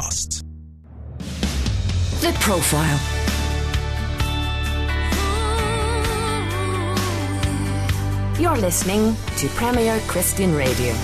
podcasts. The Profile. You're listening to Premier Christian Radio.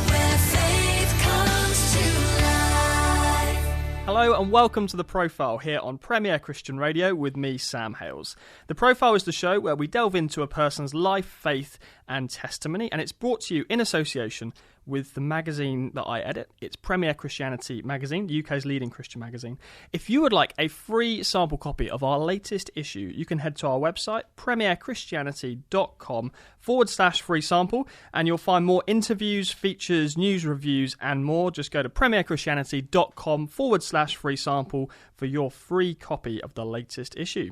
Hello and welcome to The Profile here on Premier Christian Radio with me, Sam Hales. The Profile is the show where we delve into a person's life, faith and testimony, and it's brought to you in association with the magazine that I edit. It's Premier Christianity magazine, the UK's leading Christian magazine. If you would like a free sample copy of our latest issue, you can head to our website, premierchristianity.com/free sample, and you'll find more interviews, features, news reviews, and more. Just go to premierchristianity.com/free sample for your free copy of the latest issue.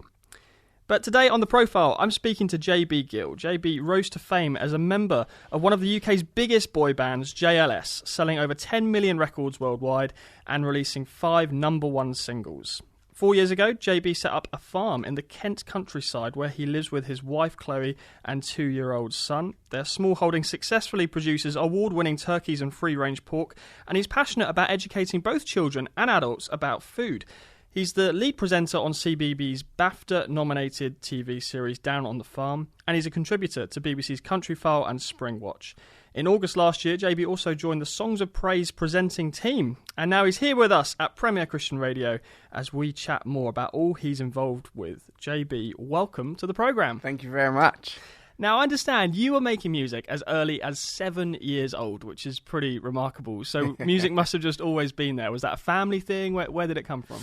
But today on The Profile, I'm speaking to JB Gill. JB rose to fame as a member of one of the UK's biggest boy bands, JLS, selling over 10 million records worldwide and releasing 5 number-one singles. 4 years ago, JB set up a farm in the Kent countryside where he lives with his wife Chloe and 2-year-old son. Their small holding successfully produces award-winning turkeys and free-range pork, and he's passionate about educating both children and adults about food. He's the lead presenter on CBeebies BAFTA-nominated TV series Down on the Farm, and he's a contributor to BBC's Countryfile and Springwatch. In August last year, JB also joined the Songs of Praise presenting team, and now he's here with us at Premier Christian Radio as we chat more about all he's involved with. JB, welcome to the programme. Thank you very much. Now, I understand you were making music as early as 7 years old, which is pretty remarkable. So music must have just always been there. Was that a family thing? Where did it come from?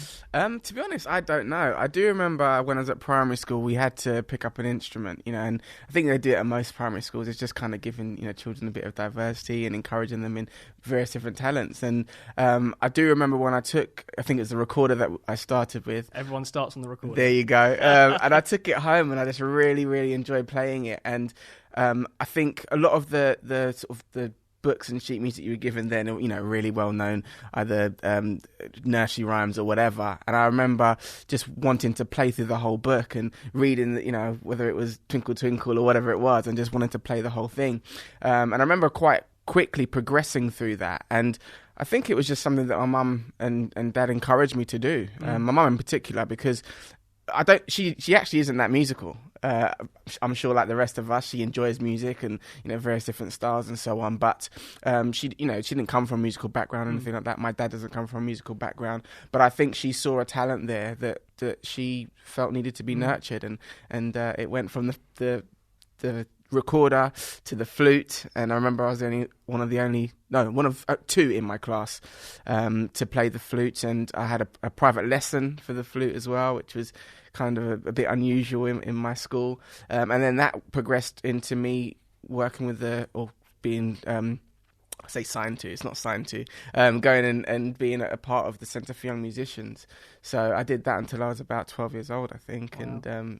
To be honest, I don't know. I do remember when I was at primary school, we had to pick up an instrument, and I think they do it at most primary schools. It's just kind of giving, children a bit of diversity and encouraging them in various different talents. And I do remember when I think it's the recorder that I started with. Everyone starts on the recorder. There you go. And I took it home and I just really, really enjoyed playing it. And I think a lot of the sort of the books and sheet music you were given then, really well known, either nursery rhymes or whatever. And I remember just wanting to play through the whole book and reading, whether it was Twinkle Twinkle or whatever it was, and just wanted to play the whole thing. And I remember quite quickly progressing through that. And I think it was just something that my mum and dad encouraged me to do. My mum in particular, because she actually isn't that musical. I'm sure, like the rest of us, she enjoys music and various different styles and so on. But she didn't come from a musical background or anything like that. My dad doesn't come from a musical background, but I think she saw a talent there that she felt needed to be nurtured, and it went from the recorder to the flute. And I remember I was one of two in my class to play the flute, and I had a private lesson for the flute as well, which was kind of a bit unusual in my school. And then that progressed into me working with being I say signed to, it's not signed to, going and being a part of the Centre for Young Musicians. So I did that until I was about 12 years old, I think. Wow. And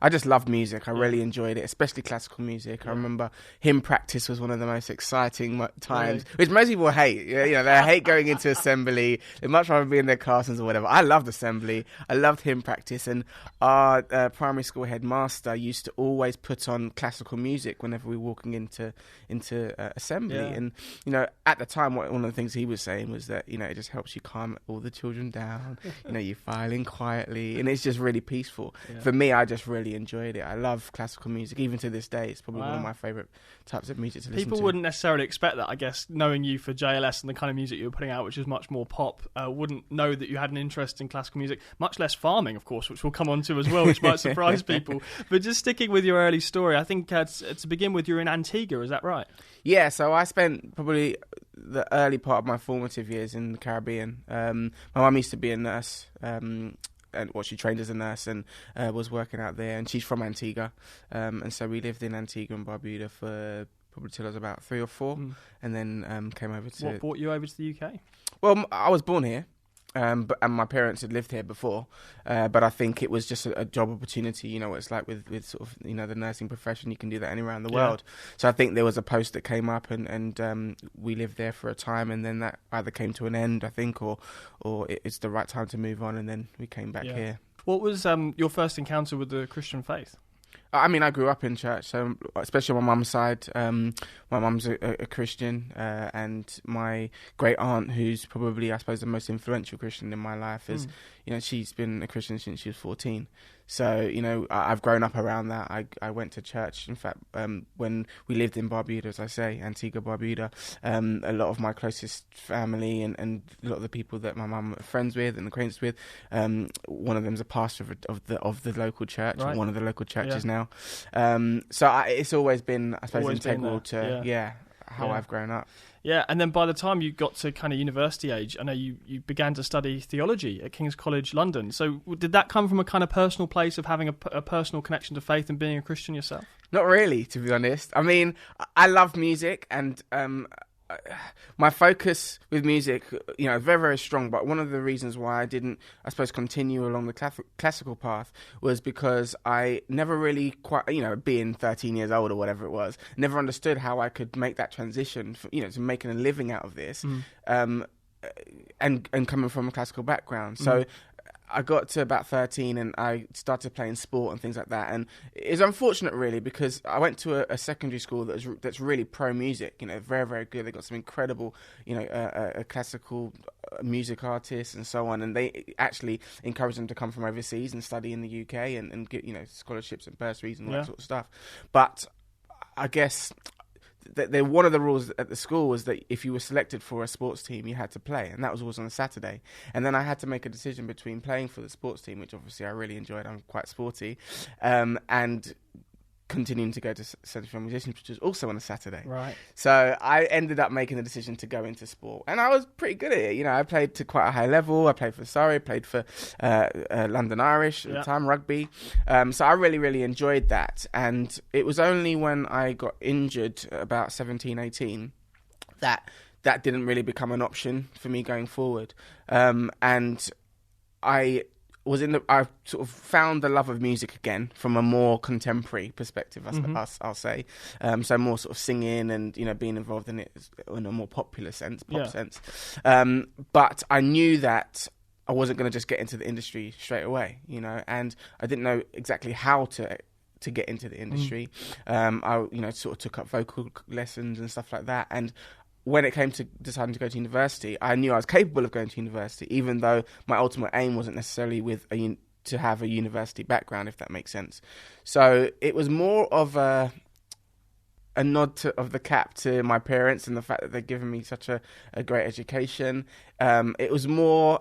I just loved music. I really enjoyed it, especially classical music. I remember hymn practice was one of the most exciting times, which most people hate. They hate going into assembly. They much rather be in their classrooms or whatever. I loved assembly. I loved hymn practice. And our primary school headmaster used to always put on classical music whenever we were walking into assembly. Yeah. And, at the time, one of the things he was saying was that, it just helps you calm all the children down. You file in quietly, and it's just really peaceful. Yeah. For me, I just really enjoyed it. I love classical music. Even to this day, it's probably one of my favourite types of music to listen to. People wouldn't necessarily expect that, I guess, knowing you for JLS and the kind of music you were putting out, which is much more pop, wouldn't know that you had an interest in classical music, much less farming, of course, which we'll come on to as well, which might surprise people. But just sticking with your early story, I think to begin with, you're in Antigua, is that right? Yeah, so I spent probably the early part of my formative years in the Caribbean. My mum used to be a nurse, and she trained as a nurse and was working out there, and she's from Antigua, and so we lived in Antigua and Barbuda for probably till I was about 3 or 4, and then came over to... What brought you over to the UK? Well, I was born here. And my parents had lived here before, but I think it was just a job opportunity. What it's like with sort of the nursing profession. You can do that anywhere around the world. So I think there was a post that came up, and we lived there for a time, and then that either came to an end, I think, or it's the right time to move on, and then we came back here. What was your first encounter with the Christian faith? I mean, I grew up in church, so especially on my mum's side. My mum's a Christian, and my great aunt, who's probably, I suppose, the most influential Christian in my life, is, she's been a Christian since she was 14. So, I've grown up around that. I went to church. In fact, when we lived in Barbuda, as I say, Antigua, Barbuda, a lot of my closest family and a lot of the people that my mum was friends with and acquainted with, one of them's a pastor of the local church, right. Or one of the local churches now. So it's always been, I suppose, integral to how I've grown up. Yeah, and then by the time you got to kind of university age, I know you began to study theology at King's College London. So did that come from a kind of personal place of having a personal connection to faith and being a Christian yourself? Not really, to be honest. I mean, I love music, and my focus with music, very, very strong. But one of the reasons why I didn't, I suppose, continue along the classical path was because I never really quite, being 13 years old or whatever it was, never understood how I could make that transition, to making a living out of this, and coming from a classical background. So I got to about 13 and I started playing sport and things like that. And it's unfortunate, really, because I went to a secondary school that's really pro music, very, very good. They got some incredible, classical music artists and so on. And they actually encourage them to come from overseas and study in the UK and get, scholarships and bursaries and all that sort of stuff. But I guess one of the rules at the school was that if you were selected for a sports team, you had to play, and that was always on a Saturday. And then I had to make a decision between playing for the sports team, which obviously I really enjoyed, I'm quite sporty, and continuing to go to Centre for Musicians, which was also on a Saturday. Right. So I ended up making the decision to go into sport, and I was pretty good at it. I played to quite a high level. I played for Surrey, played for London Irish at the time, rugby. So I really, really enjoyed that. And it was only when I got injured about 17, 18 that didn't really become an option for me going forward. And I sort of found the love of music again from a more contemporary perspective, I'll say. So more sort of singing and, being involved in it in a more popular sense, pop sense. But I knew that I wasn't going to just get into the industry straight away, and I didn't know exactly how to get into the industry. I, sort of took up vocal lessons and stuff like that. And when it came to deciding to go to university, I knew I was capable of going to university, even though my ultimate aim wasn't necessarily to have a university background, if that makes sense. So it was more of a nod of the cap to my parents and the fact that they'd given me such a great education. It was more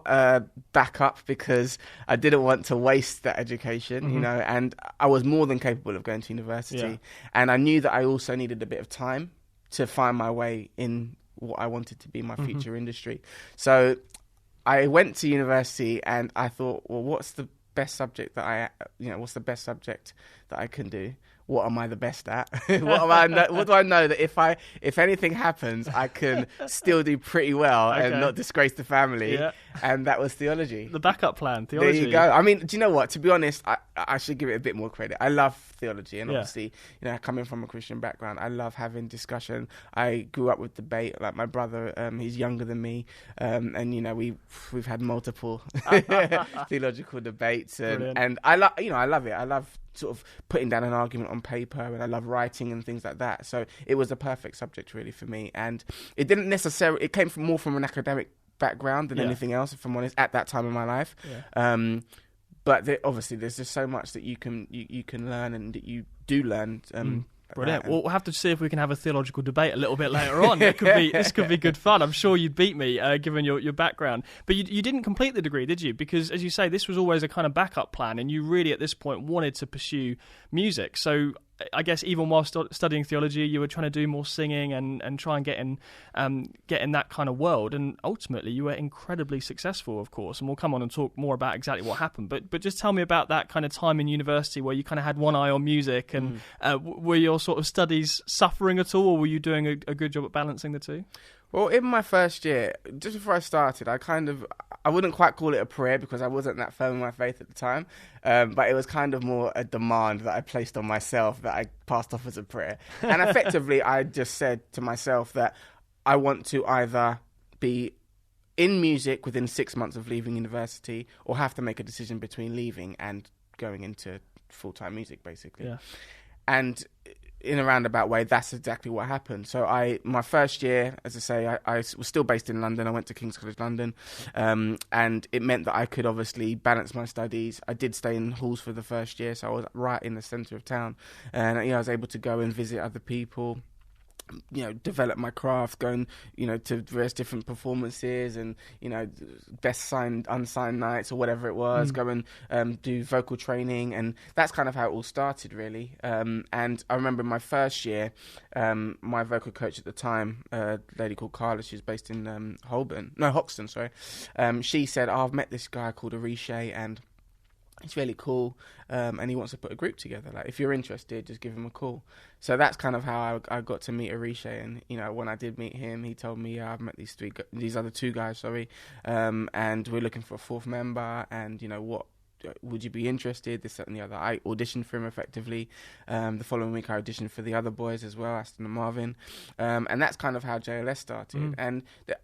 backup because I didn't want to waste that education, and I was more than capable of going to university. Yeah. And I knew that I also needed a bit of time to find my way in what I wanted to be my future industry. So I went to university and I thought, well, what's the best subject that I can do? What am I the best at? What do I know that if anything happens, I can still do pretty well and not disgrace the family? Yeah. And that was theology. The backup plan, theology. There you go. I mean, do you know what? To be honest, I should give it a bit more credit. I love theology, and obviously, coming from a Christian background, I love having discussion. I grew up with debate. Like my brother, he's younger than me, and we've had multiple theological debates, and I love it. I love sort of putting down an argument on paper, and I love writing and things like that. So it was a perfect subject really for me, and it didn't necessarily. It came more from an academic background than anything else, if I'm honest, at that time in my life. Yeah. But obviously, there's just so much that you can learn and that you do learn. Brilliant. We'll have to see if we can have a theological debate a little bit later on. This could be good fun. I'm sure you'd beat me, given your background. But you didn't complete the degree, did you? Because, as you say, this was always a kind of backup plan, and you really, at this point, wanted to pursue music. So I guess even while studying theology, you were trying to do more singing and try and get in that kind of world. And ultimately, you were incredibly successful, of course. And we'll come on and talk more about exactly what happened. But just tell me about that kind of time in university where you kind of had one eye on music. And were your sort of studies suffering at all, or were you doing a good job at balancing the two? Well, in my first year, just before I started, I wouldn't quite call it a prayer because I wasn't that firm in my faith at the time, but it was kind of more a demand that I placed on myself that I passed off as a prayer. And effectively, I just said to myself that I want to either be in music within 6 months of leaving university or have to make a decision between leaving and going into full-time music, basically. Yeah. And in a roundabout way, that's exactly what happened. So my first year, as I say, I was still based in London. I went to King's College London, and it meant that I could obviously balance my studies. I did stay in halls for the first year, so I was right in the centre of town, and I was able to go and visit other people, develop my craft, going, to various different performances and, best signed, unsigned nights or whatever it was, go and do vocal training. And that's kind of how it all started, really. And I remember my first year, my vocal coach at the time, a lady called Carla, she's based in Hoxton, sorry. She said, I've met this guy called Arishe, and he's really cool, and he wants to put a group together. Like, if you're interested, just give him a call. So that's kind of how I got to meet Arishe. And when I did meet him, he told me, I've met these other two guys, and we're looking for a fourth member. And what would you be interested? This, that, and the other. I auditioned for him effectively. The following week, I auditioned for the other boys as well, Aston and Marvin. And that's kind of how JLS started. And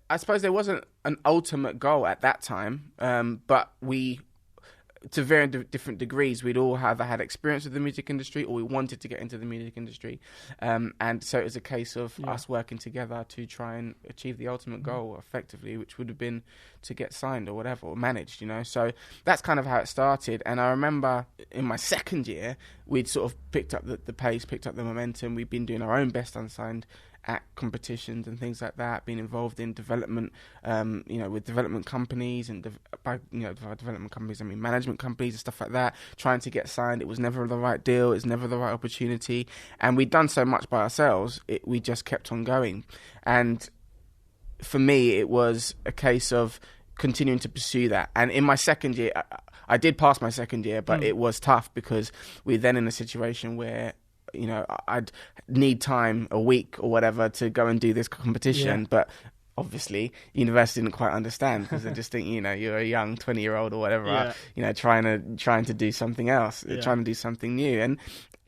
I suppose there wasn't an ultimate goal at that time, but we, to varying different degrees, we'd all either had experience with the music industry or we wanted to get into the music industry. And so it was a case of us working together to try and achieve the ultimate goal effectively, which would have been to get signed or whatever, or managed, So that's kind of how it started. And I remember in my second year, we'd sort of picked up the pace, picked up the momentum. We'd been doing our own best unsigned at competitions and things like that, being involved in development, with development companies, and by development companies, I mean management companies and stuff like that, trying to get signed. It was never the right deal, it was never the right opportunity, and we'd done so much by ourselves, we just kept on going. And for me, it was a case of continuing to pursue that. And in my second year, I did pass my second year, but it was tough because we're then in a situation where I'd need time, a week or whatever, to go and do this competition. But obviously, university didn't quite understand, because they just think, you're a young 20-year-old or whatever, trying to do something else, trying to do something new. And,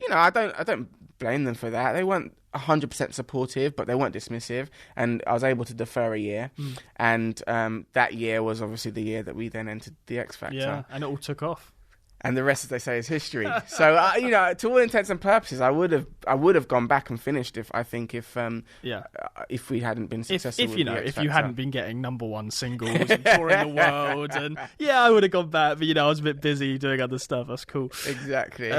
I don't blame them for that. They weren't 100% supportive, but they weren't dismissive. And I was able to defer a year. And that year was obviously the year that we then entered the X Factor. Yeah, and it all took off. And the rest, as they say, is history. So, to all intents and purposes, I would have gone back and finished if we hadn't been successful. If you hadn't been getting #1 singles and touring the world, and I would have gone back. But I was a bit busy doing other stuff. That's cool. Exactly.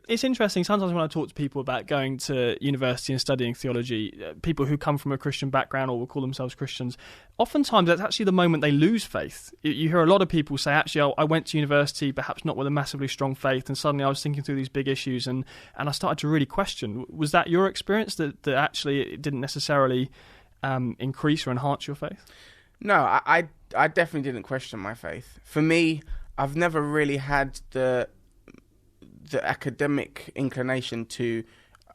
It's interesting. Sometimes when I talk to people about going to university and studying theology, people who come from a Christian background or will call themselves Christians, oftentimes that's actually the moment they lose faith. You hear a lot of people say, actually, I went to university, perhaps not with a massively strong faith, and suddenly I was thinking through these big issues, and I started to really question. Was that your experience, that actually it didn't necessarily increase or enhance your faith? No, I definitely didn't question my faith. For me, I've never really had the academic inclination to,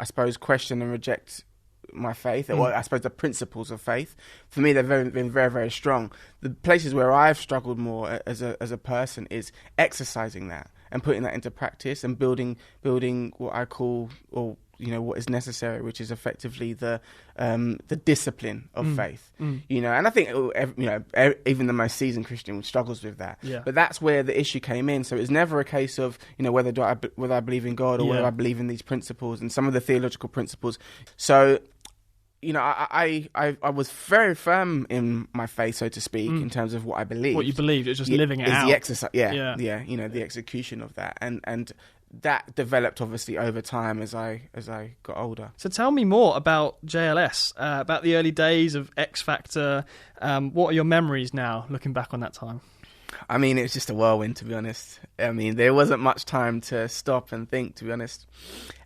I suppose, question and reject my faith, or I suppose the principles of faith. For me, they've been very, very strong. The places where I've struggled more as a person is exercising that and putting that into practice and building what I call, or what is necessary, which is effectively the discipline of faith. And I think even the most seasoned Christian struggles with that. But that's where the issue came in. So it's never a case of whether I believe in God or whether I believe in these principles and some of the theological principles. So I was very firm in my faith, so to speak, in terms of what I believed. What you believed, it's just living it out. The exercise, the execution of that, and that developed obviously over time as I got older. So tell me more about JLS, about the early days of X Factor. What are your memories now, looking back on that time? I mean, it was just a whirlwind, to be honest. I mean, there wasn't much time to stop and think, to be honest.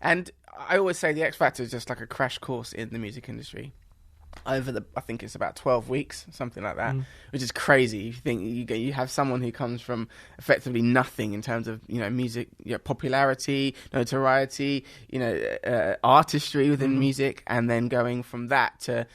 And I always say the X Factor is just like a crash course in the music industry. I think it's about 12 weeks, something like that, which is crazy. You think you have someone who comes from effectively nothing in terms of music, popularity, notoriety, artistry within music, and then going from that to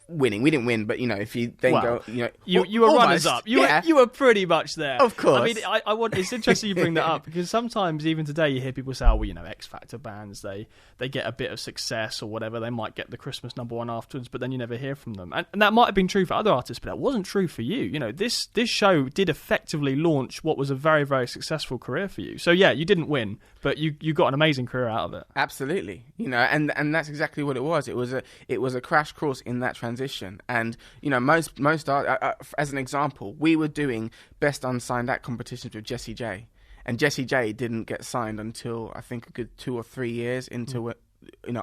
winning. We didn't win, but if you then go, you were runners up. You were pretty much there. Of course. I mean, I want. It's interesting you bring that up because sometimes even today you hear people say, "Oh, well, X Factor bands they get a bit of success or whatever. They might get the Christmas #1 afterwards, but then you never hear from them." And that might have been true for other artists, but that wasn't true for you. This show did effectively launch what was a very, very successful career for you. So yeah, you didn't win, but you got an amazing career out of it. Absolutely, and that's exactly what it was. It was a crash course in that transition. And most art, as an example, we were doing best unsigned act competitions with Jessie J, and Jessie J didn't get signed until I think a good 2 or 3 years into it.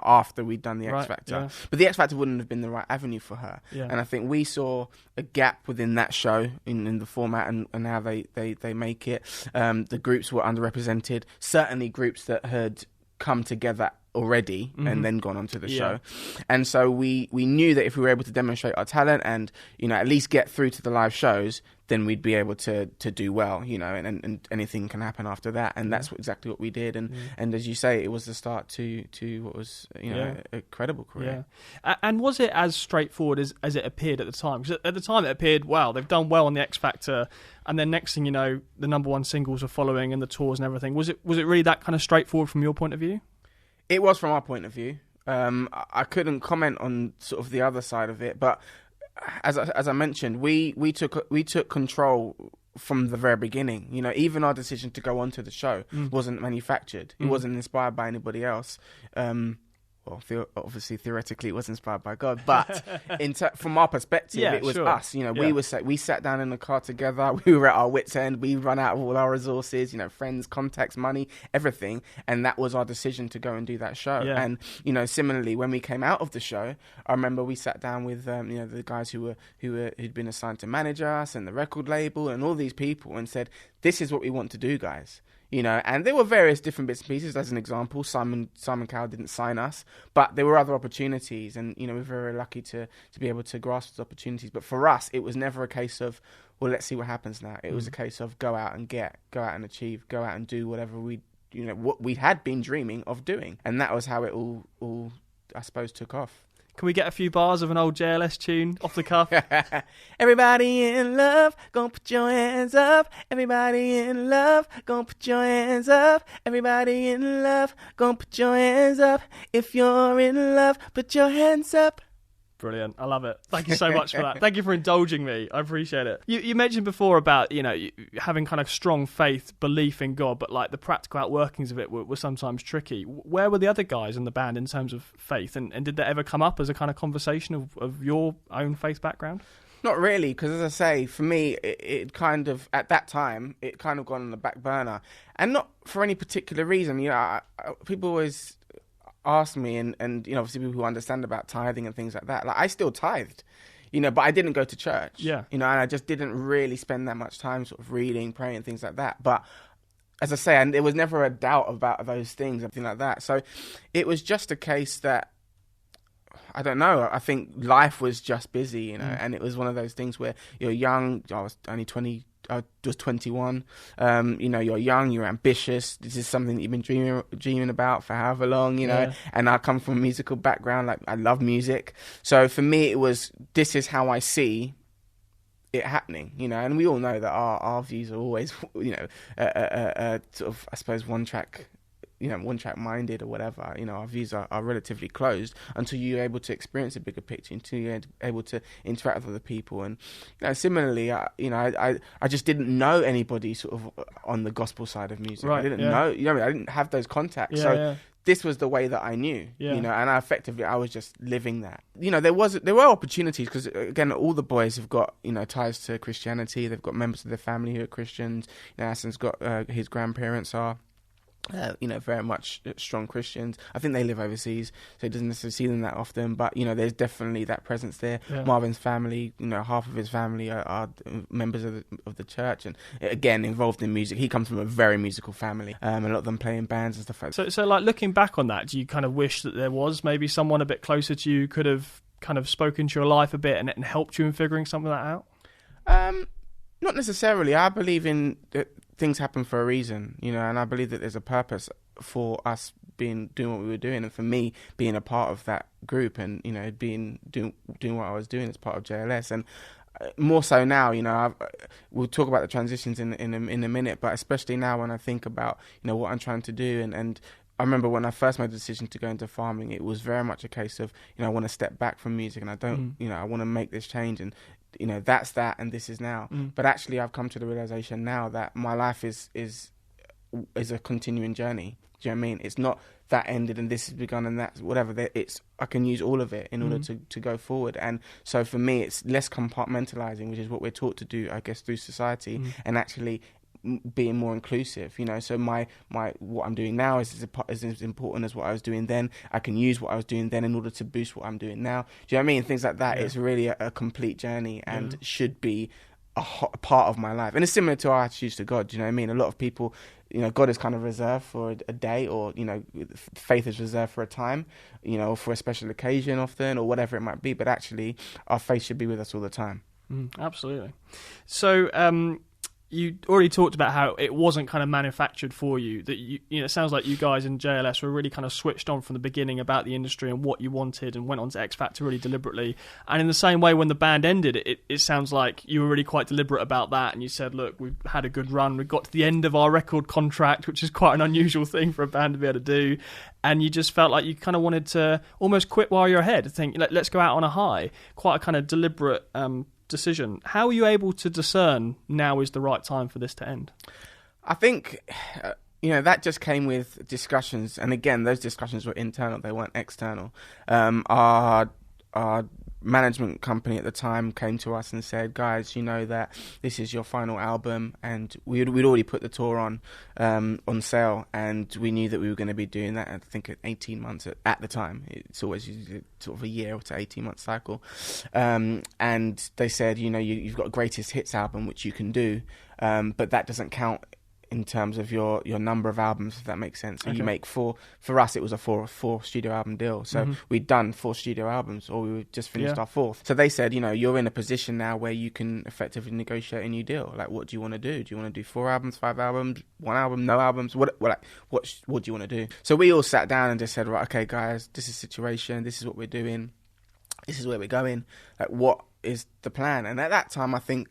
After we'd done the X Factor. Yeah. But the X Factor wouldn't have been the right avenue for her. Yeah. And I think we saw a gap within that show in the format and how they make it. The groups were underrepresented. Certainly groups that had come together already and then gone onto the show. And so we knew that if we were able to demonstrate our talent and at least get through to the live shows, then we'd be able to do well, and anything can happen after that. And that's exactly what we did. And as you say, it was the start to what was a credible career. Yeah. And was it as straightforward as it appeared at the time? Because at the time it appeared, wow, they've done well on the X Factor, and then next thing you know, the #1 singles are following and the tours and everything. Was it really that kind of straightforward from your point of view? It was from our point of view. I couldn't comment on sort of the other side of it, but as I mentioned, we took control from the very beginning. Even our decision to go onto the show wasn't manufactured. It wasn't inspired by anybody else. Obviously, theoretically, it was inspired by God, but from our perspective, it was us. We sat down in the car together. We were at our wits' end. We run out of all our resources, friends, contacts, money, everything, and that was our decision to go and do that show. Yeah. And similarly, when we came out of the show, I remember we sat down with the guys who'd been assigned to manage us and the record label and all these people and said, "This is what we want to do, guys." And there were various different bits and pieces. As an example, Simon Cowell didn't sign us, but there were other opportunities, and we're very lucky to be able to grasp those opportunities. But for us, it was never a case of, well, let's see what happens now. It was a case of go out and achieve, go out and do whatever what we had been dreaming of doing, and that was how it all I suppose took off. Can we get a few bars of an old JLS tune off the cuff? Everybody in love, gon' put your hands up. Everybody in love, gon' put your hands up. Everybody in love, gon' put your hands up. If you're in love, put your hands up. Brilliant. I love it. Thank you so much for that. Thank you for indulging me. I appreciate it. You mentioned before about, having kind of strong faith, belief in God, but like the practical outworkings of it were sometimes tricky. Where were the other guys in the band in terms of faith? And did that ever come up as a kind of conversation of your own faith background? Not really, because as I say, for me, it kind of, at that time, it kind of gone on the back burner. And not for any particular reason. People always ask me, and obviously people who understand about tithing and things like that. Like, I still tithed, but I didn't go to church. Yeah. And I just didn't really spend that much time sort of reading, praying, things like that. But as I say, and there was never a doubt about those things, everything like that. So it was just a case that, I don't know, I think life was just busy, and it was one of those things where you're young. I was only 20. I was 21. You're young, you're ambitious. This is something that you've been dreaming about for however long, And I come from a musical background. Like, I love music. So for me, it was, this is how I see it happening, And we all know that our views are always, sort of, I suppose, one track minded or whatever. Our views are relatively closed until you're able to experience a bigger picture, until you're able to interact with other people. And similarly, I just didn't know anybody sort of on the gospel side of music. Right, I didn't know, I didn't have those contacts. This was the way that I knew, and I was just living that. There were opportunities, because again, all the boys have got, ties to Christianity. They've got members of their family who are Christians. Asen's got, his grandparents are, very much strong Christians. I think they live overseas, so he doesn't necessarily see them that often, but there's definitely that presence there. Marvin's family, half of his family are members of the church, and again, involved in music. He comes from a very musical family, a lot of them play in bands and stuff like that. So like, looking back on that, do you kind of wish that there was maybe someone a bit closer to you, could have kind of spoken to your life a bit and helped you in figuring some of that out? Not necessarily. I believe in things happen for a reason, and I believe that there's a purpose. for us doing what we were doing, and for me being a part of that group, and doing what I was doing as part of JLS. And more so now, we'll talk about the transitions in a minute, but especially now when I think about what I'm trying to do, and I remember when I first made the decision to go into farming, it was very much a case of I want to step back from music, and I don't I want to make this change, and that's that, and this is now. But actually I've come to the realization now that my life is a continuing journey. Do you know what I mean? It's not that ended and this has begun and that's whatever. I can use all of it in order to go forward. And so for me, it's less compartmentalizing, which is what we're taught to do, I guess, through society, and actually being more inclusive. So my what I'm doing now is as important as what I was doing then. I can use what I was doing then in order to boost what I'm doing now. Do you know what I mean? Things like that. Yeah. It's really a complete journey and should be a part of my life. And it's similar to our attitudes to God. Do you know what I mean? A lot of people, God is kind of reserved for a day, or faith is reserved for a time, or for a special occasion often, or whatever it might be. But actually, our faith should be with us all the time. Absolutely. So, you already talked about how it wasn't kind of manufactured for you. That it sounds like you guys in JLS were really kind of switched on from the beginning about the industry and what you wanted, and went on to X Factor really deliberately. And in the same way, when the band ended, it sounds like you were really quite deliberate about that. And you said, "Look, we've had a good run. We got to the end of our record contract, which is quite an unusual thing for a band to be able to do." And you just felt like you kind of wanted to almost quit while you're ahead. Think, let's go out on a high. Quite a kind of deliberate decision. How are you able to discern now is the right time for this to end? I think that just came with discussions, and again, those discussions were internal, they weren't external. Our management company at the time came to us and said, "Guys, that this is your final album," and we'd already put the tour on sale, and we knew that we were going to be doing that. I think at 18 months at the time. It's always sort of a year to 18-month cycle. And they said, you've got a greatest hits album which you can do, but that doesn't count in terms of your number of albums, if that makes sense. So you make four. For us, it was a four studio album deal. So we'd done 4 studio albums, or we just finished our 4th. So they said, you're in a position now where you can effectively negotiate a new deal. Like, what do you want to do? Do you want to do 4 albums, 5 albums, 1 album, no albums? What do you want to do? So we all sat down and just said, right, okay, guys, this is the situation. This is what we're doing. This is where we're going. Like, what is the plan? And at that time, I think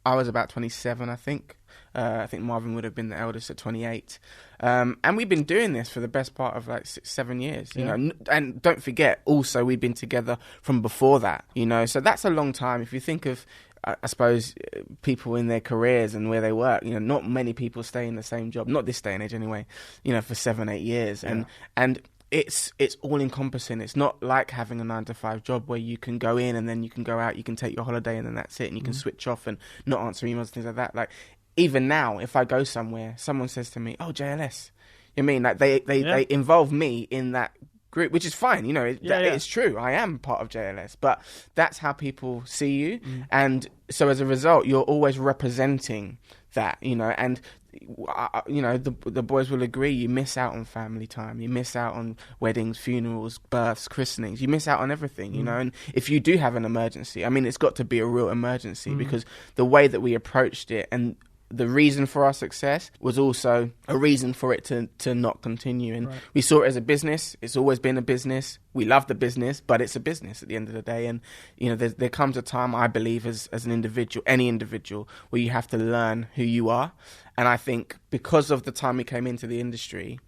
I was about 27, I think. I think Marvin would have been the eldest at 28. And we've been doing this for the best part of 6-7 years, and don't forget, also, we've been together from before that, so that's a long time. If you think of, I suppose, people in their careers and where they work, not many people stay in the same job, not this day and age anyway, for 7-8 years. Yeah. And it's all encompassing. It's not like having a 9-to-5 job where you can go in and then you can go out, you can take your holiday and then that's it, and you can switch off and not answer emails and things like that. Like, even now, if I go somewhere, someone says to me, "Oh, JLS," they involve me in that group, which is fine. It's true. I am part of JLS, but that's how people see you, and so as a result, you're always representing that. And the boys will agree. You miss out on family time. You miss out on weddings, funerals, births, christenings. You miss out on everything. And if you do have an emergency, it's got to be a real emergency, because the way that we approached it and the reason for our success was also a reason for it to not continue. And we saw it as a business. It's always been a business. We love the business, but it's a business at the end of the day. And, there comes a time, I believe, as an individual, any individual, where you have to learn who you are. And I think because of the time we came into the industry,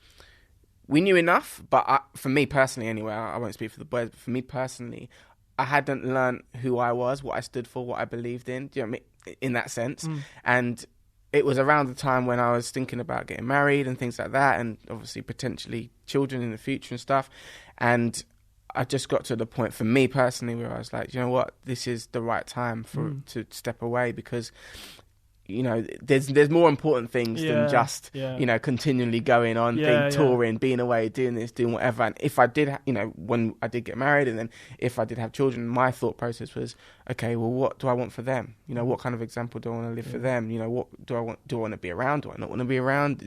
we knew enough. But for me personally, anyway, I won't speak for the boys, but for me personally, I hadn't learned who I was, what I stood for, what I believed in. Do you know what I mean? In that sense. And it was around the time when I was thinking about getting married and things like that, and obviously potentially children in the future and stuff. And I just got to the point, for me personally, where I was like, you know what, this is the right time to step away, because there's more important things than just continually going on, touring, being away, doing this, doing whatever. And if I did, when I did get married, and then if I did have children, my thought process was, okay, well, what do I want for them? What kind of example do I want to live for them? What do I want? Do I want to be around? Do I not want to be around?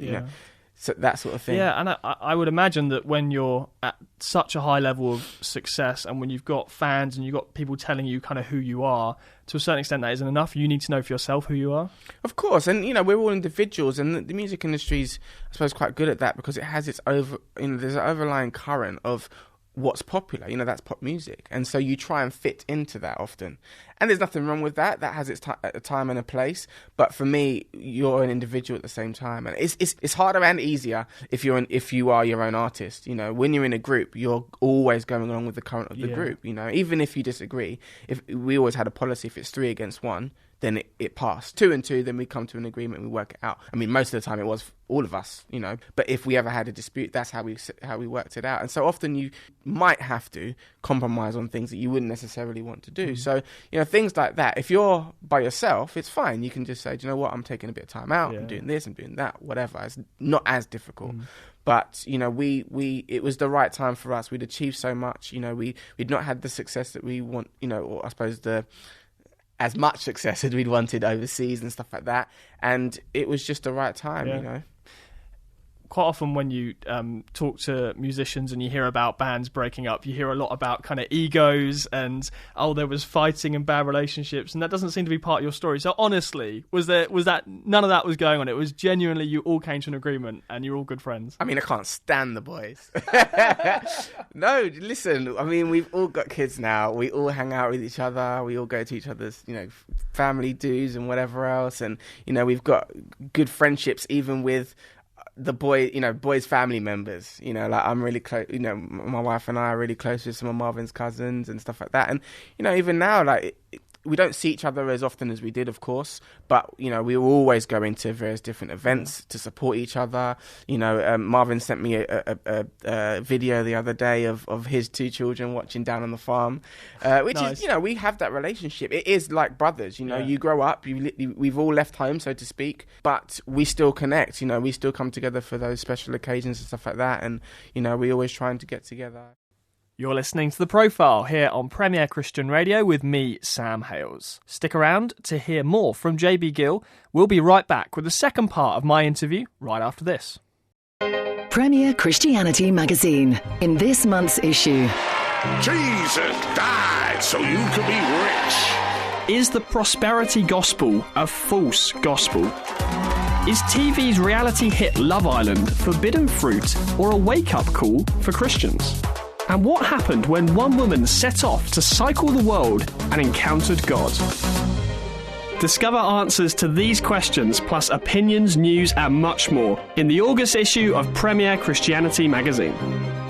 So that sort of thing. Yeah, and I would imagine that when you're at such a high level of success and when you've got fans and you've got people telling you kind of who you are, to a certain extent that isn't enough. You need to know for yourself who you are. Of course, and we're all individuals, and the music industry's, I suppose, quite good at that because it has its there's an overlying current of what's popular, that's pop music, and so you try and fit into that often, and there's nothing wrong with that. That has its a time and a place, but for me, you're an individual at the same time, and it's harder and easier if you are your own artist. When you're in a group, you're always going along with the current of the group. Even if you disagree, if we always had a policy, if it's 3 against 1, then it passed. 2 and 2, then we come to an agreement and we work it out. I mean, most of the time it was all of us, But if we ever had a dispute, that's how we worked it out. And so often you might have to compromise on things that you wouldn't necessarily want to do. So, things like that. If you're by yourself, it's fine. You can just say, do you know what? I'm taking a bit of time out. I'm doing this, I'm doing that, whatever. It's not as difficult. But, it was the right time for us. We'd achieved so much. We'd not had the success that we want, or I suppose as much success as we'd wanted overseas and stuff like that, and it was just the right time. Quite often when you talk to musicians and you hear about bands breaking up, you hear a lot about kind of egos and there was fighting and bad relationships, and that doesn't seem to be part of your story. So honestly, was that none of that was going on? It was genuinely you all came to an agreement and you're all good friends. I mean, I can't stand the boys. No, listen, I mean, we've all got kids now. We all hang out with each other. We all go to each other's, family dues and whatever else, and we've got good friendships even with the boys' family members. Like I'm really close. My wife and I are really close with some of Marvin's cousins and stuff like that. And even now, like we don't see each other as often as we did, of course. But we were always going to various different events to support each other. Marvin sent me a video the other day of his 2 children watching Down on the Farm, which nice. is we have that relationship. It is like brothers. You grow up. We've all left home, so to speak, but we still connect. We still come together for those special occasions and stuff like that. And we always trying to get together. You're listening to The Profile here on Premier Christian Radio with me, Sam Hales. Stick around to hear more from JB Gill. We'll be right back with the second part of my interview right after this. Premier Christianity Magazine. In this month's issue, Jesus died so you could be rich. Is the prosperity gospel a false gospel? Is TV's reality hit Love Island forbidden fruit or a wake-up call for Christians? And what happened when one woman set off to cycle the world and encountered God? Discover answers to these questions, plus opinions, news, and much more in the August issue of Premier Christianity Magazine.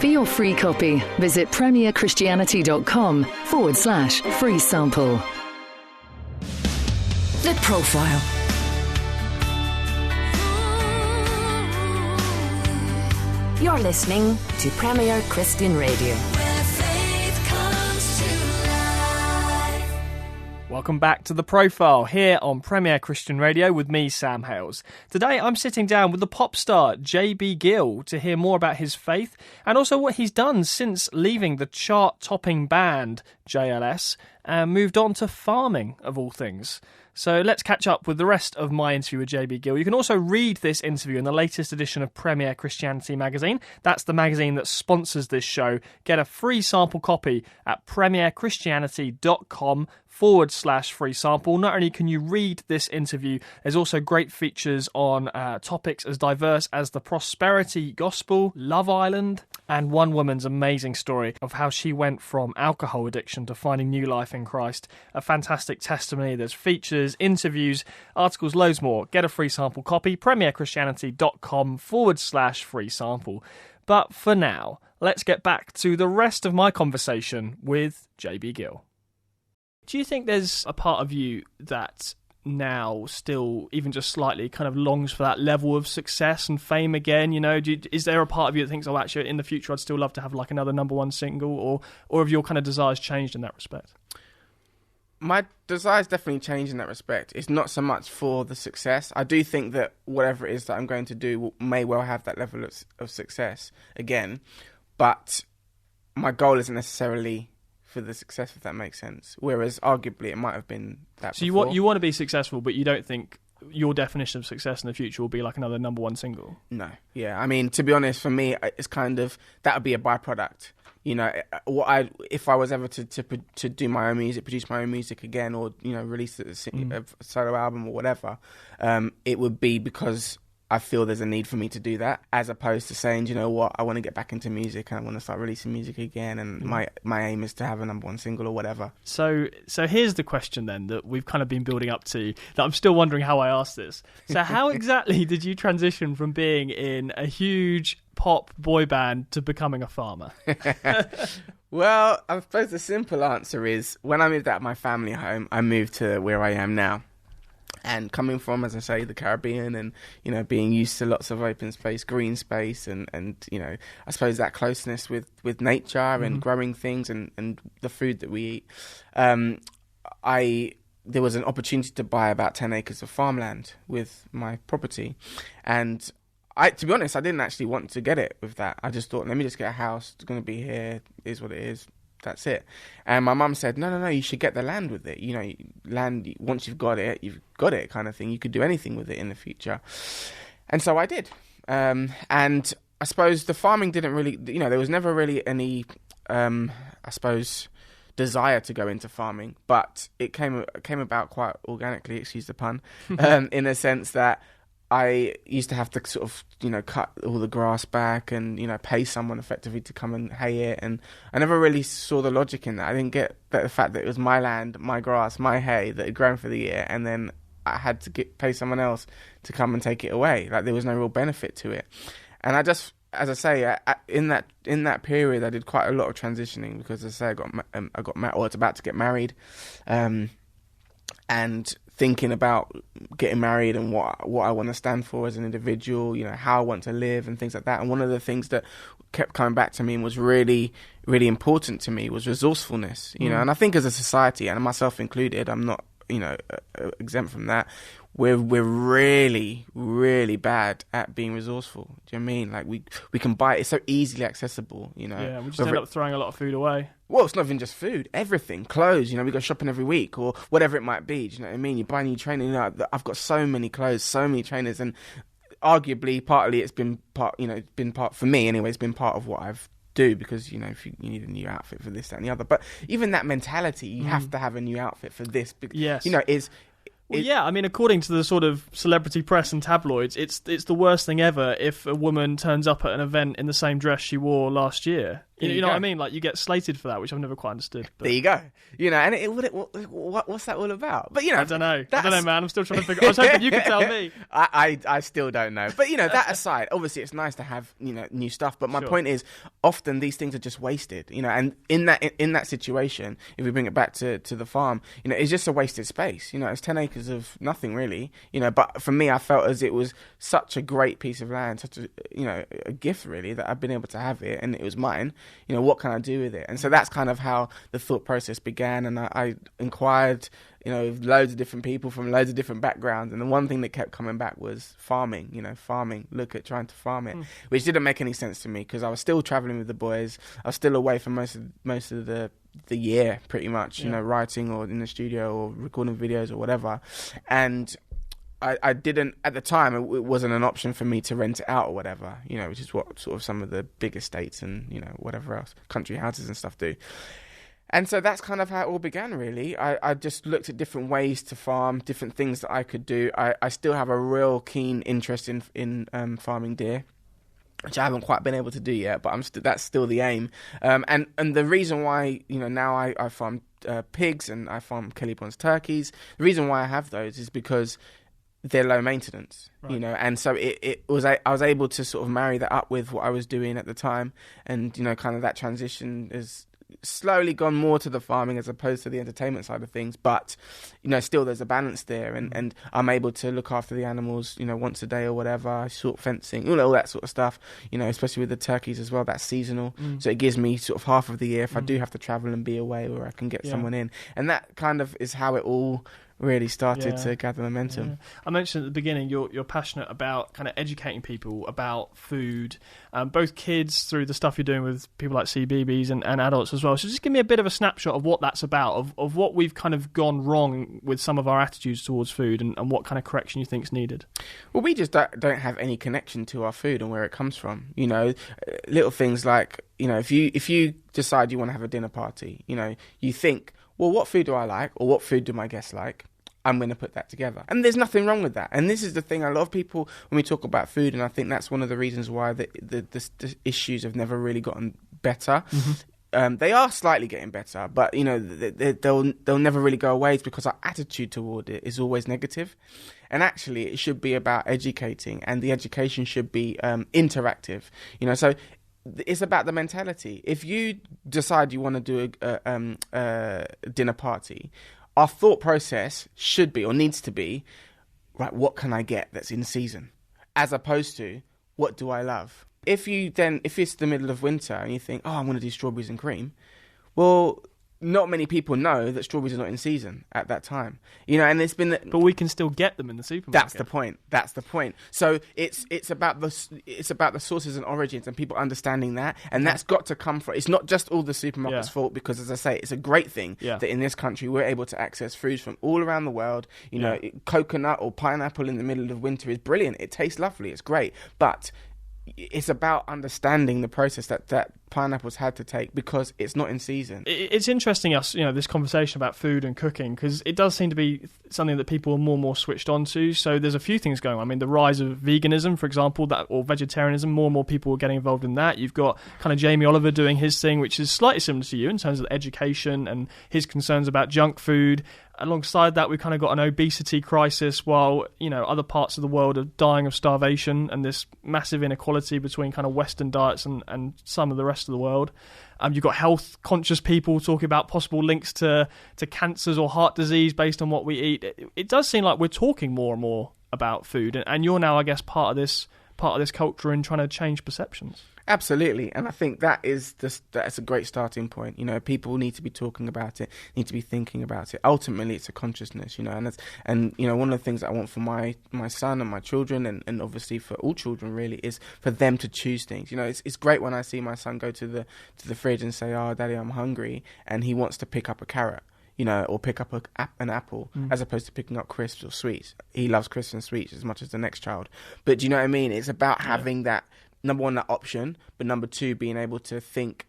for your free copy, visit premierchristianity.com/free sample. The Profile. You're listening to Premier Christian Radio. Where faith comes to life. Welcome back to The Profile here on Premier Christian Radio with me, Sam Hales. Today I'm sitting down with the pop star JB Gill to hear more about his faith and also what he's done since leaving the chart-topping band JLS and moved on to farming, of all things. So let's catch up with the rest of my interview with JB Gill. You can also read this interview in the latest edition of Premier Christianity Magazine. That's the magazine that sponsors this show. Get a free sample copy at premierchristianity.com/free sample. Not only can you read this interview, there's also great features on topics as diverse as the prosperity gospel, Love Island, and one woman's amazing story of how she went from alcohol addiction to finding new life in Christ. A fantastic testimony. There's features, interviews, articles, loads more. Get a free sample copy, premierchristianity.com/free sample. But for now, let's get back to the rest of my conversation with JB Gill. Do you think there's a part of you that now still, even just slightly, kind of longs for that level of success and fame again? You know, is there a part of you that thinks, oh, actually, in the future, I'd still love to have like another number one single, or have your kind of desires changed in that respect? My desires definitely changed in that respect. It's not so much for the success. I do think that whatever it is that I'm going to do may well have that level of success again, but my goal isn't necessarily for the success, if that makes sense. Whereas arguably it might have been that. So before. you want to be successful, but you don't think your definition of success in the future will be like another number one single. No, yeah. I mean, to be honest, for me, it's kind of that would be a byproduct. You know, if I was ever to do my own music, produce my own music again, or release a solo album or whatever, it would be because I feel there's a need for me to do that, as opposed to saying, you know what, I want to get back into music and I want to start releasing music again, and my aim is to have a number one single or whatever. So here's the question then that we've kind of been building up to, that I'm still wondering how I asked this. So how exactly did you transition from being in a huge pop boy band to becoming a farmer? Well, I suppose the simple answer is, when I moved out of my family home, I moved to where I am now. And coming from, as I say, the Caribbean, and being used to lots of open space, green space, and I suppose that closeness with nature and growing things and the food that we eat, there was an opportunity to buy about 10 acres of farmland with my property, and to be honest, I didn't actually want to get it with that. I just thought, let me just get a house. It's going to be here. It is what it is. That's it. And my mum said, no, you should get the land with it. Land, once you've got it kind of thing. You could do anything with it in the future. And so I did. And I suppose the farming didn't really, there was never really any, I suppose, desire to go into farming. But it came about quite organically, excuse the pun, in a sense that I used to have to sort of, cut all the grass back and, pay someone effectively to come and hay it. And I never really saw the logic in that. I didn't get the fact that it was my land, my grass, my hay that had grown for the year. And then I had to pay someone else to come and take it away. Like, there was no real benefit to it. And I just, as I say, in that period, I did quite a lot of transitioning because, as I say, I got married, or I was about to get married. And thinking about getting married and what I want to stand for as an individual, how I want to live and things like that. And one of the things that kept coming back to me and was really, really important to me was resourcefulness, and I think as a society, and myself included, I'm not, exempt from that. We're really, really bad at being resourceful. Do you know what I mean? Like, we can buy it. It's so easily accessible, Yeah, we just end up throwing a lot of food away. Well, it's not even just food. Everything. Clothes, we go shopping every week or whatever it might be. Do you know what I mean? You buy new training. I've got so many clothes, so many trainers, and arguably, partly it's been part for me anyway, it's been part of what I've do, because if you need a new outfit for this, that and the other. But even that mentality, you have to have a new outfit for this, because yes. Yeah, I mean, according to the sort of celebrity press and tabloids, it's the worst thing ever if a woman turns up at an event in the same dress she wore last year. You know what I mean? Like, you get slated for that, which I've never quite understood. But... There you go. And what's that all about? But I don't know. Man. I'm still trying to figure. I was hoping you could tell me. I still don't know. But that aside, obviously it's nice to have new stuff. But my point is, often these things are just wasted. And in that situation, if we bring it back to the farm, it's just a wasted space. It's 10 acres of nothing really. But for me, I felt as it was such a great piece of land, such a gift really, that I've been able to have it, and it was mine. What can I do with it? And so that's kind of how the thought process began. And I inquired, with loads of different people from loads of different backgrounds. And the one thing that kept coming back was farming, look at trying to farm it, which didn't make any sense to me, because I was still traveling with the boys. I was still away for most of the year, pretty much, writing or in the studio or recording videos or whatever. And I didn't, at the time, it wasn't an option for me to rent it out or whatever, which is what sort of some of the big estates and, whatever else, country houses and stuff do. And so that's kind of how it all began, really. I just looked at different ways to farm, different things that I could do. I still have a real keen interest in farming deer, which I haven't quite been able to do yet, but that's still the aim. And the reason why, now I farm pigs and I farm Kelly Pond's turkeys, the reason why I have those is because they're low maintenance, right. And so I was able to sort of marry that up with what I was doing at the time, and kind of that transition has slowly gone more to the farming as opposed to the entertainment side of things. But still there's a balance there, and I'm able to look after the animals, once a day or whatever, sort fencing, all that sort of stuff. Especially with the turkeys as well, that's seasonal, so it gives me sort of half of the year if I do have to travel and be away, where I can get someone in, and that kind of is how it all really started to gather momentum. Yeah. I mentioned at the beginning you're passionate about kind of educating people about food, both kids through the stuff you're doing with people like CBeebies and adults as well. So just give me a bit of a snapshot of what that's about, of what we've kind of gone wrong with some of our attitudes towards food, and what kind of correction you think is needed. Well, we just don't have any connection to our food and where it comes from. You know, little things like, you know, if you decide you want to have a dinner party, you know, you think, well, what food do I like, or what food do my guests like? I'm going to put that together. And there's nothing wrong with that. And this is the thing, a lot of people, when we talk about food, and I think that's one of the reasons why the issues have never really gotten better. Mm-hmm. They are slightly getting better, but, you know, they'll never really go away. It's because our attitude toward it is always negative. And actually, it should be about educating, and the education should be interactive. You know, so it's about the mentality. If you decide you want to do a dinner party, our thought process should be, or needs to be, right, what can I get that's in season? As opposed to, what do I love? If it's the middle of winter and you think, oh, I'm going to do strawberries and cream, well, not many people know that strawberries are not in season at that time. You know, and it's been... But we can still get them in the supermarket. That's the point. So it's about the sources and origins, and people understanding that, and that's got to come from... It's not just all the supermarket's fault, because, as I say, it's a great thing that in this country we're able to access foods from all around the world. You know, coconut or pineapple in the middle of winter is brilliant. It tastes lovely. It's great. But it's about understanding the process that pineapples had to take, because it's not in season. It's interesting, this conversation about food and cooking, because it does seem to be something that people are more and more switched on to. So there's a few things going on. I mean, the rise of veganism, for example, or vegetarianism, more and more people are getting involved in that. You've got kind of Jamie Oliver doing his thing, which is slightly similar to you in terms of education and his concerns about junk food. Alongside that, we've kind of got an obesity crisis, while, you know, other parts of the world are dying of starvation, and this massive inequality between kind of Western diets and some of the rest of the world. You've got health conscious people talking about possible links to cancers or heart disease based on what we eat. It does seem like we're talking more and more about food, and you're now, I guess, part of this culture in trying to change perceptions. Absolutely, and I think that's a great starting point. You know, people need to be talking about it, need to be thinking about it. Ultimately, it's a consciousness, you know, and you know, one of the things that I want for my son and my children, and obviously for all children, really, is for them to choose things. You know, it's great when I see my son go to the fridge and say, "Oh, Daddy, I'm hungry," and he wants to pick up a carrot, you know, or pick up an apple, as opposed to picking up crisps or sweets. He loves crisps and sweets as much as the next child. But do you know what I mean? It's about having that, number one, that option, but number two, being able to think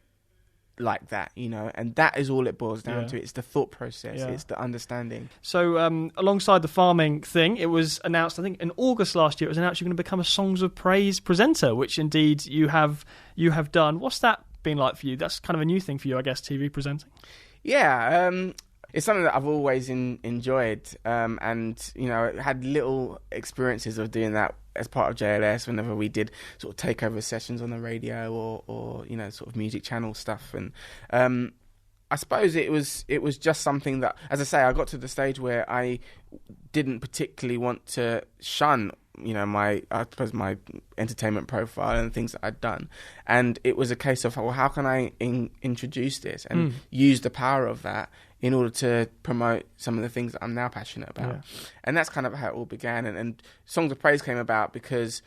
like that, you know, and that is all it boils down to. It's the thought process, it's the understanding. So alongside the farming thing, it was announced, I think in August last year, it was announced you're going to become a Songs of Praise presenter, which indeed you have done. What's that been like for you? That's kind of a new thing for you, I guess, TV presenting. Yeah, it's something that I've always enjoyed, and, you know, had little experiences of doing that as part of JLS whenever we did sort of takeover sessions on the radio or you know, sort of music channel stuff. And I suppose it was just something that, as I say, I got to the stage where I didn't particularly want to shun, you know, my entertainment profile and things that I'd done. And it was a case of, well, how can I introduce this and use the power of that in order to promote some of the things that I'm now passionate about. Yeah. And that's kind of how it all began. And Songs of Praise came about because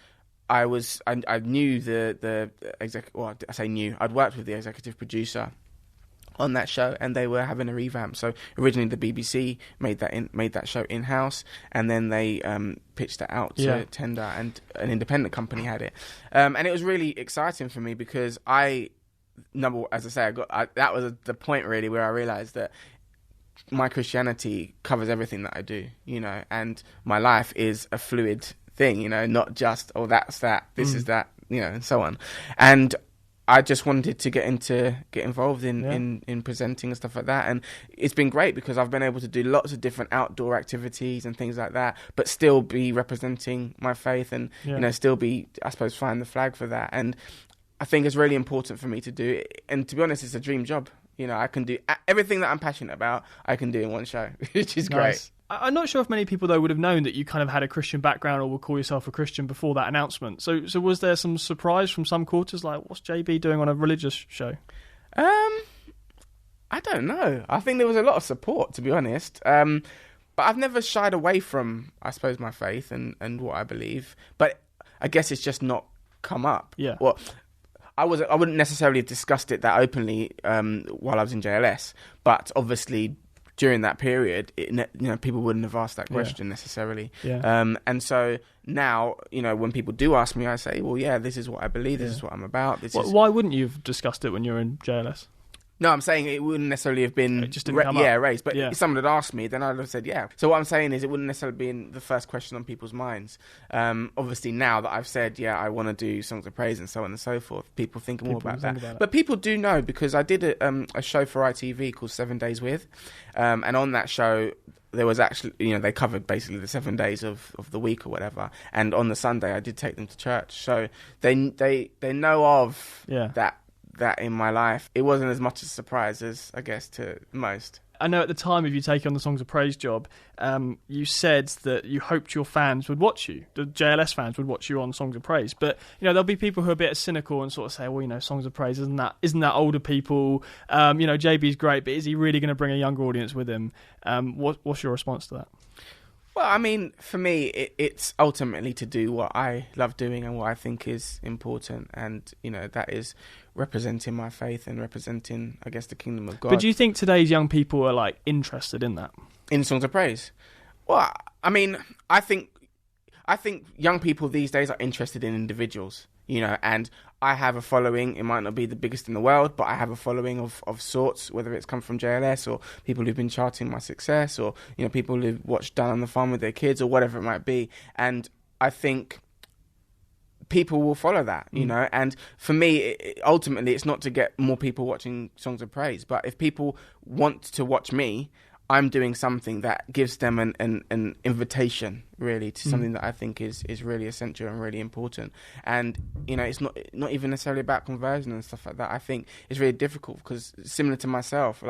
I knew the I say knew, I'd worked with the executive producer on that show, and they were having a revamp. So originally the BBC made that show in-house, and then they pitched it out to tender, and an independent company had it. And it was really exciting for me because that was the point really where I realised that my Christianity covers everything that I do, you know, and my life is a fluid thing, you know, not just, oh, that's that, this is that, you know, and so on. And I just wanted to get involved in presenting and stuff like that. And it's been great because I've been able to do lots of different outdoor activities and things like that, but still be representing my faith and, you know, still be, I suppose, flying the flag for that. And I think it's really important for me to do it. And to be honest, it's a dream job. You know, I can do everything that I'm passionate about, I can do in one show, which is great. I'm not sure if many people, though, would have known that you kind of had a Christian background or would call yourself a Christian before that announcement. So was there some surprise from some quarters, like, what's JB doing on a religious show? I don't know. I think there was a lot of support, to be honest. But I've never shied away from, I suppose, my faith and what I believe. But I guess it's just not come up. Yeah. Well, I wouldn't necessarily have discussed it that openly while I was in JLS, but obviously during that period, people wouldn't have asked that question necessarily. Yeah. And so now, when people do ask me, I say, well, yeah, this is what I believe. This is what I'm about. Why wouldn't you have discussed it when you were in JLS? No, I'm saying it wouldn't necessarily have been It just didn't come up. raised. But if someone had asked me, then I'd have said yeah. So what I'm saying is it wouldn't necessarily be in the first question on people's minds. Obviously, now that I've said, I want to do songs of praise and so on and so forth, people think more about that. But people do know, because I did a show for ITV called 7 Days With. And on that show, there was actually, they covered basically the 7 days of the week or whatever. And on the Sunday, I did take them to church. So they know of that in my life. It wasn't as much a surprise as, I guess, to most. I know at the time of you taking on the Songs of Praise job, you said that you hoped your fans would watch you, the JLS fans would watch you on Songs of Praise. But there'll be people who are a bit cynical and sort of say, well, Songs of Praise isn't that older people? JB's great, but is he really going to bring a younger audience with him? What's your response to that? Well, I mean, for me, it's ultimately to do what I love doing and what I think is important. And, that is representing my faith and representing, I guess, the kingdom of God. But do you think today's young people are, interested in that? In Songs of Praise? Well, I mean, I think young people these days are interested in individuals, and I have a following. It might not be the biggest in the world, but I have a following of sorts, whether it's come from JLS or people who've been charting my success, or, people who've watched Down on the Farm with their kids, or whatever it might be. And I think people will follow that, and for me, ultimately, it's not to get more people watching Songs of Praise, but if people want to watch me, I'm doing something that gives them an invitation, really, to something that I think is really essential and really important. And, it's not even necessarily about conversion and stuff like that. I think it's really difficult because, similar to myself,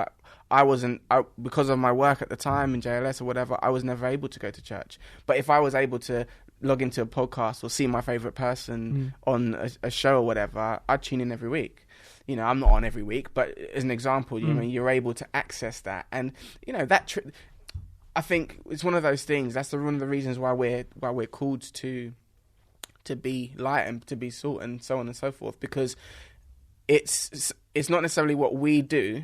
because of my work at the time in JLS or whatever, I was never able to go to church. But if I was able to log into a podcast or see my favourite person on a show or whatever, I'd tune in every week. I'm not on every week, but as an example, you're able to access that, and I think it's one of those things. That's one of the reasons why we're called to be light and to be salt and so on and so forth. Because it's not necessarily what we do.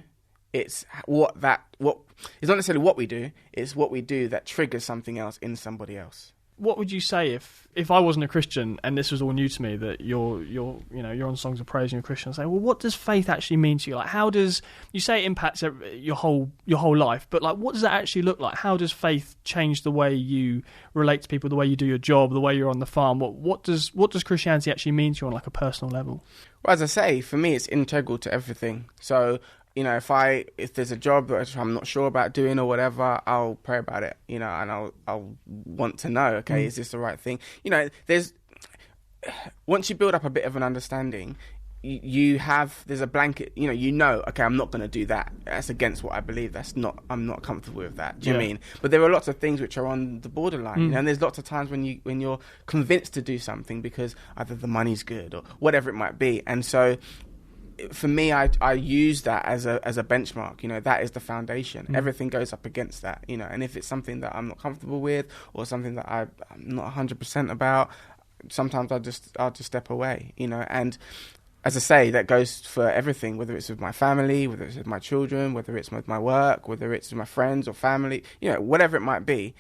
It's it's not necessarily what we do. It's what we do that triggers something else in somebody else. What would you say if I wasn't a Christian and this was all new to me, that you're on Songs of Praise and you're a Christian? Say, well, what does faith actually mean to you? How does you say it impacts your whole life? But what does that actually look like? How does faith change the way you relate to people, the way you do your job, the way you're on the farm? What does Christianity actually mean to you on a personal level? Well, as I say, for me, it's integral to everything. So, if there's a job that I'm not sure about doing or whatever, I'll pray about it, and I'll want to know, okay, is this the right thing? Once you build up a bit of an understanding, there's a blanket, okay, I'm not going to do that. That's against what I believe. I'm not comfortable with that. Do you mean? But there are lots of things which are on the borderline, and there's lots of times when you're convinced to do something because either the money's good or whatever it might be. And so, for me, I use that as a benchmark. That is the foundation. Everything goes up against that. And if it's something that I'm not comfortable with or something that I'm not 100% about, sometimes I'll just step away. And as I say, that goes for everything, whether it's with my family, whether it's with my children, whether it's with my work, whether it's with my friends or family, whatever it might be.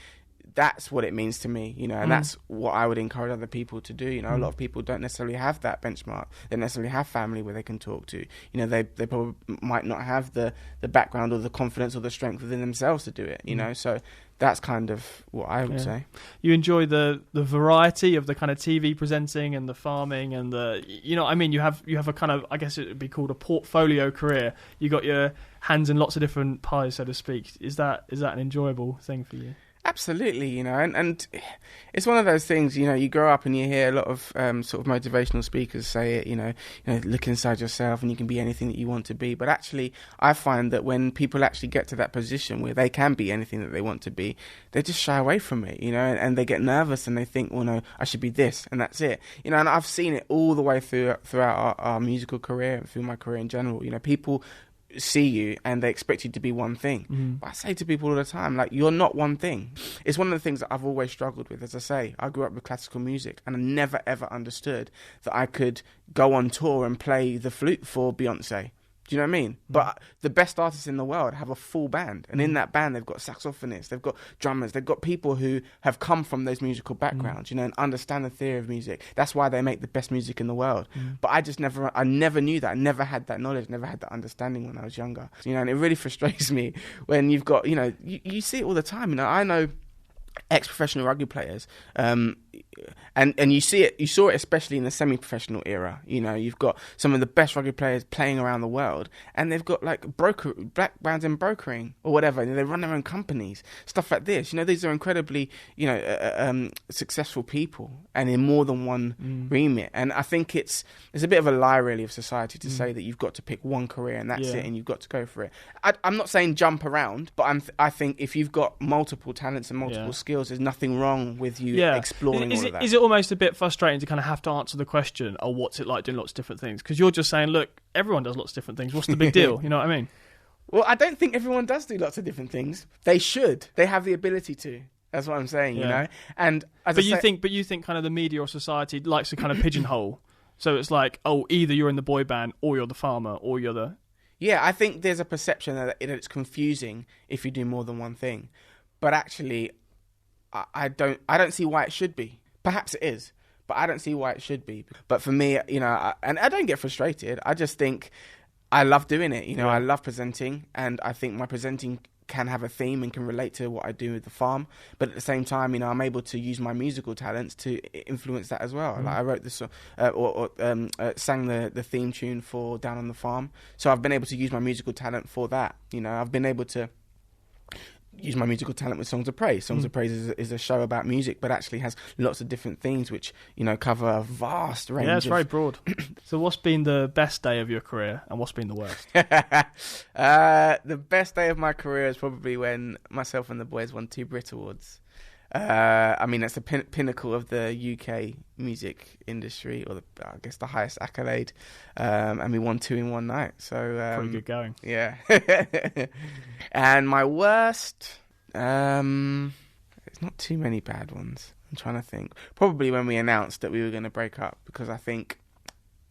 That's what it means to me, and that's what I would encourage other people to do. A lot of people don't necessarily have that benchmark. They don't necessarily have family where they can talk to. They probably might not have the background or the confidence or the strength within themselves to do it, So that's kind of what I would say. You enjoy the variety of the kind of TV presenting and the farming and you have a kind of, I guess it would be called a portfolio career. You got your hands in lots of different pies, so to speak. Is that an enjoyable thing for you? Absolutely, and it's one of those things, you grow up and you hear a lot of sort of motivational speakers say it, look inside yourself and you can be anything that you want to be. But actually, I find that when people actually get to that position where they can be anything that they want to be, they just shy away from it, and they get nervous and they think, well, no, I should be this, and that's it. And I've seen it all the way throughout our musical career and through my career in general. People see you and they expect you to be one thing. But I say to people all the time, like, you're not one thing. It's one of the things that I've always struggled with. As I say, I grew up with classical music and I never ever understood that I could go on tour and play the flute for Beyonce. Do you know what I mean? But the best artists in the world have a full band, and in that band they've got saxophonists, they've got drummers, they've got people who have come from those musical backgrounds, you know, and understand the theory of music. That's why they make the best music in the world. But I never knew that. I never had that knowledge, never had that understanding when I was younger. You know, and it really frustrates me when you've got, you know, you see it all the time. You know, I know ex-professional rugby players, and you saw it especially in the semi-professional era. You know, you've got some of the best rugby players playing around the world, and they've got like backgrounds in brokering or whatever, and they run their own companies, stuff like this. You know, these are incredibly, you know, successful people, and in more than one remit. And I think it's a bit of a lie, really, of society to say that you've got to pick one career and that's it, and you've got to go for it. I'm not saying jump around, but I think if you've got multiple talents and multiple skills, there's nothing wrong with you exploring all of that. Is it almost a bit frustrating to kind of have to answer the question, oh, what's it like doing lots of different things? Because you're just saying, look, everyone does lots of different things. What's the big deal? You know what I mean? Well, I don't think everyone does do lots of different things. They should. They have the ability to. That's what I'm saying, you know? And you think kind of the media or society likes to kind of pigeonhole. So it's like, oh, either you're in the boy band or you're the farmer or you're the... Yeah, I think there's a perception that it's confusing if you do more than one thing. But actually, I don't see why it should be. Perhaps it is, but I don't see why it should be. But for me, you know, and I don't get frustrated. I just think I love doing it. You know, I love presenting, and I think my presenting can have a theme and can relate to what I do with the farm. But at the same time, you know, I'm able to use my musical talents to influence that as well. Like I wrote this sang the theme tune for Down on the Farm. So I've been able to use my musical talent for that. You know, I've been able to use my musical talent with Songs of Praise. Songs of Praise is a show about music, but actually has lots of different themes which, you know, cover a vast range. Yeah, it's very broad. So what's been the best day of your career and what's been the worst? The best day of my career is probably when myself and the boys won 2 BRIT awards. I mean, that's the pinnacle of the UK music industry, or I guess the highest accolade. And we won 2 in one night. So pretty good going. Yeah. And my worst, there's not too many bad ones. I'm trying to think. Probably when we announced that we were going to break up, because I think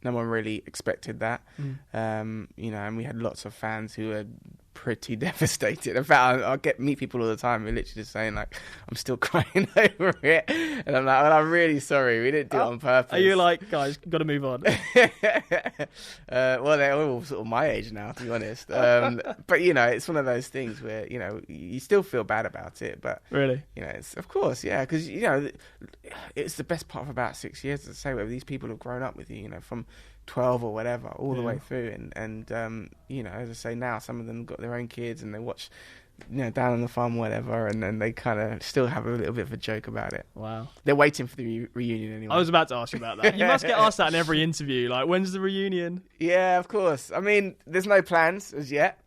no one really expected that. You know, and we had lots of fans who were pretty devastated. In fact, I meet people all the time who are literally just saying, like, I'm still crying over it. And I'm like, well, I'm really sorry. We didn't do it on purpose. Are you like, guys, got to move on? Well, they're all sort of my age now, to be honest. But, you know, it's one of those things where, you know, you still feel bad about it. But, really? You know, it's, of course, yeah. Because, you know, it's the best part of about 6 years, to say, where these people have grown up with you, you know, from 12 or whatever, all the way through. And you know, as I say, now some of them got their own kids and they watch, you know, Down on the Farm, whatever, and then they kind of still have a little bit of a joke about it. Wow. They're waiting for the reunion anyway. I was about to ask you about that. You must get asked that in every interview, like, when's the reunion? Yeah, of course. I mean, there's no plans as yet.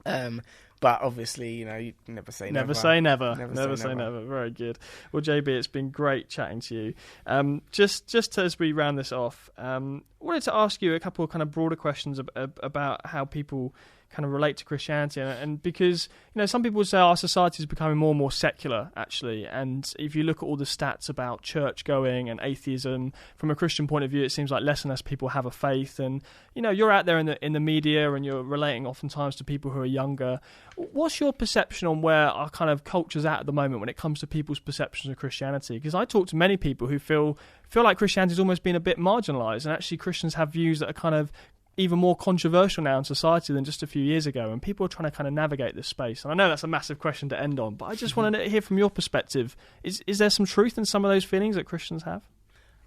But obviously, you know, you never say never. Never say never. Never say never. Very good. Well, JB, it's been great chatting to you. Just as we round this off, I wanted to ask you a couple of kind of broader questions about how people kind of relate to Christianity, and because, you know, some people say our society is becoming more and more secular, actually, and if you look at all the stats about church going and atheism, from a Christian point of view, it seems like less and less people have a faith. And, you know, you're out there in the media and you're relating oftentimes to people who are younger. What's your perception on where our kind of culture's at the moment when it comes to people's perceptions of Christianity? Because I talk to many people who feel like Christianity's almost been a bit marginalised, and actually Christians have views that are kind of even more controversial now in society than just a few years ago, and people are trying to kind of navigate this space. And I know that's a massive question to end on, but I just wanted to hear from your perspective. Is there some truth in some of those feelings that Christians have?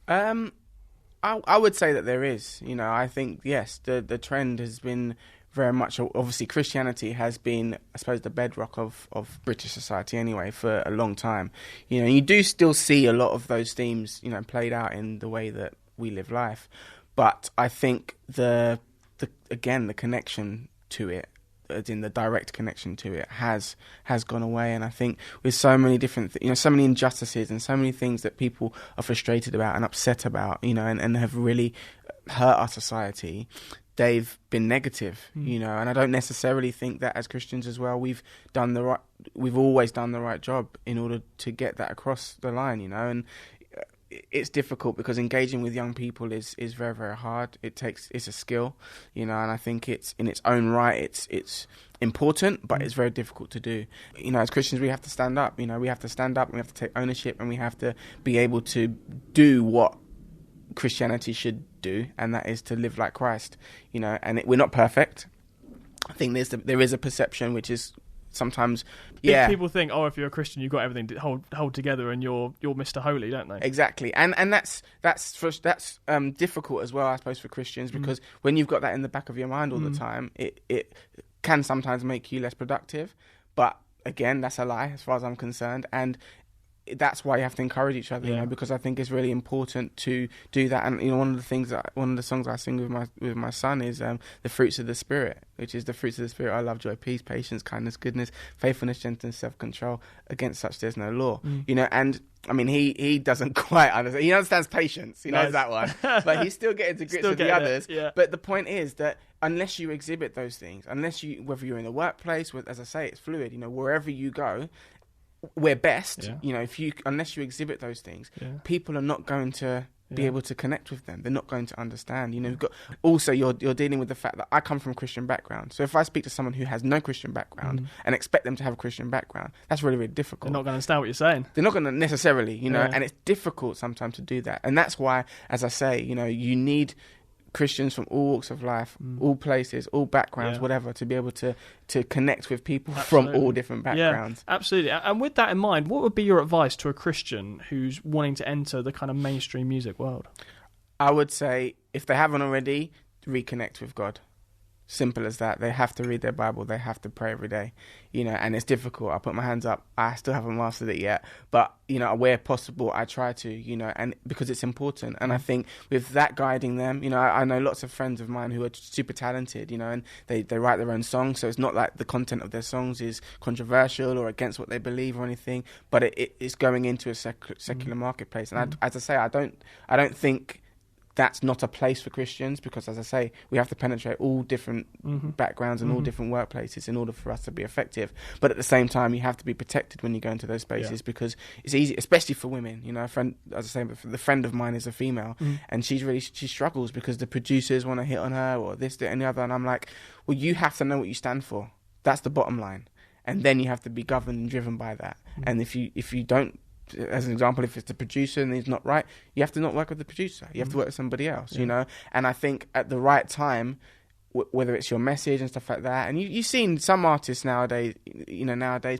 I would say that there is. You know, I think, yes, the trend has been very much, obviously Christianity has been, I suppose, the bedrock of British society anyway for a long time. You know, you do still see a lot of those themes, you know, played out in the way that we live life. But I think the connection to it, as in the direct connection to it, has gone away. And I think with so many different, so many injustices and so many things that people are frustrated about and upset about, you know, and have really hurt our society, they've been negative, you know, and I don't necessarily think that as Christians as well, we've always done the right job in order to get that across the line, you know, and it's difficult because engaging with young people is very, very hard. It's a skill, you know, and I think it's in its own right, it's important, but it's very difficult to do. You know, as Christians, we have to stand up, you know, we have to stand up and we have to take ownership and we have to be able to do what Christianity should do, and that is to live like Christ, you know, and we're not perfect. I think there is a perception which is sometimes, people think, oh, if you're a Christian, you've got everything to hold together, and you're Mr. Holy, don't they? Exactly, and that's difficult as well, I suppose, for Christians, because when you've got that in the back of your mind all the time, it can sometimes make you less productive. But again, that's a lie as far as I'm concerned, and that's why you have to encourage each other, you know, because I think it's really important to do that. And you know, one of the songs I sing with my son is the fruits of the Spirit, which is the fruits of the Spirit: I love, joy, peace, patience, kindness, goodness, faithfulness, gentleness, self-control. Against such there's no law. You know, and I mean, he doesn't quite understand. He understands patience. He knows that one, but he's still getting to grips with the others. Yeah. But the point is that unless you exhibit those things, whether you're in the workplace, as I say, it's fluid. You know, wherever you go, we're best, you know, unless you exhibit those things, people are not going to be able to connect with them. They're not going to understand. You know, you're dealing with the fact that I come from a Christian background. So if I speak to someone who has no Christian background and expect them to have a Christian background, that's really, really difficult. They're not going to understand what you're saying. They're not going to necessarily, you know, and it's difficult sometimes to do that. And that's why, as I say, you know, you need Christians from all walks of life, all places, all backgrounds, whatever, to be able to connect with people from all different backgrounds. Yeah, absolutely. And with that in mind, what would be your advice to a Christian who's wanting to enter the kind of mainstream music world? I would say, if they haven't already, reconnect with God. Simple as that. They have to read their Bible. They have to pray every day, you know, and it's difficult. I put my hands up. I still haven't mastered it yet, but, you know, where possible, I try to, you know, and because it's important. And I think with that guiding them, you know, I know lots of friends of mine who are super talented, you know, and they write their own songs. So it's not like the content of their songs is controversial or against what they believe or anything, but it's going into a secular marketplace. And as I say, I don't think that's not a place for Christians, because, as I say, we have to penetrate all different backgrounds and all different workplaces in order for us to be effective. But at the same time, you have to be protected when you go into those spaces, because it's easy, especially for women. You know, a friend, as I say, the friend of mine is a female, and she struggles because the producers want to hit on her or this, that, and the other. And I'm like, well, you have to know what you stand for. That's the bottom line, and then you have to be governed and driven by that. And if you don't, as an example, if it's the producer and he's not right, you have to not work with the producer. You have to work with somebody else, you know. And I think at the right time, whether it's your message and stuff like that, and you've seen some artists nowadays,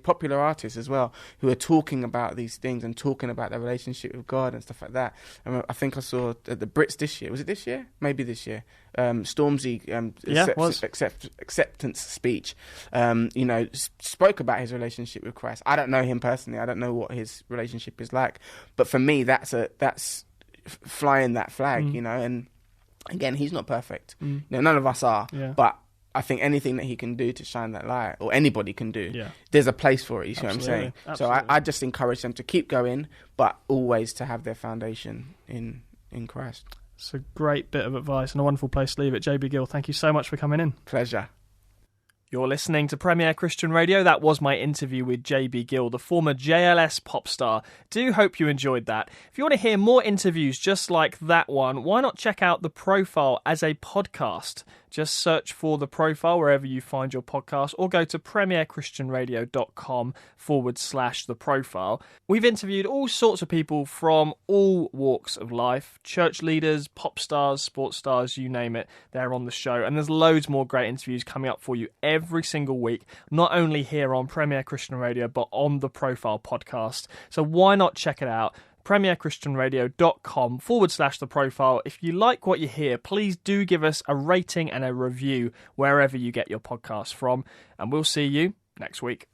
popular artists as well, who are talking about these things and talking about their relationship with God and stuff like that. And I think I saw at the Brits this year. Was it this year? Maybe this year. Stormzy acceptance speech, you know, spoke about his relationship with Christ. I don't know him personally. I don't know what his relationship is like, but for me, that's flying that flag, you know. And again, he's not perfect. You know, none of us are, but I think anything that he can do to shine that light, or anybody can do, there's a place for it. You see what I'm saying? Absolutely. So I just encourage them to keep going, but always to have their foundation in Christ. It's a great bit of advice and a wonderful place to leave it. JB Gill, thank you so much for coming in. Pleasure. You're listening to Premier Christian Radio. That was my interview with JB Gill, the former JLS pop star. Do hope you enjoyed that. If you want to hear more interviews just like that one, why not check out The Profile as a podcast? Just search for The Profile wherever you find your podcast, or go to premierchristianradio.com/The Profile. We've interviewed all sorts of people from all walks of life: church leaders, pop stars, sports stars, you name it, they're on the show. And there's loads more great interviews coming up for you every single week, not only here on Premier Christian Radio, but on The Profile podcast. So why not check it out? premierchristianradio.com/The Profile. If you like what you hear, please do give us a rating and a review wherever you get your podcasts from, and we'll see you next week.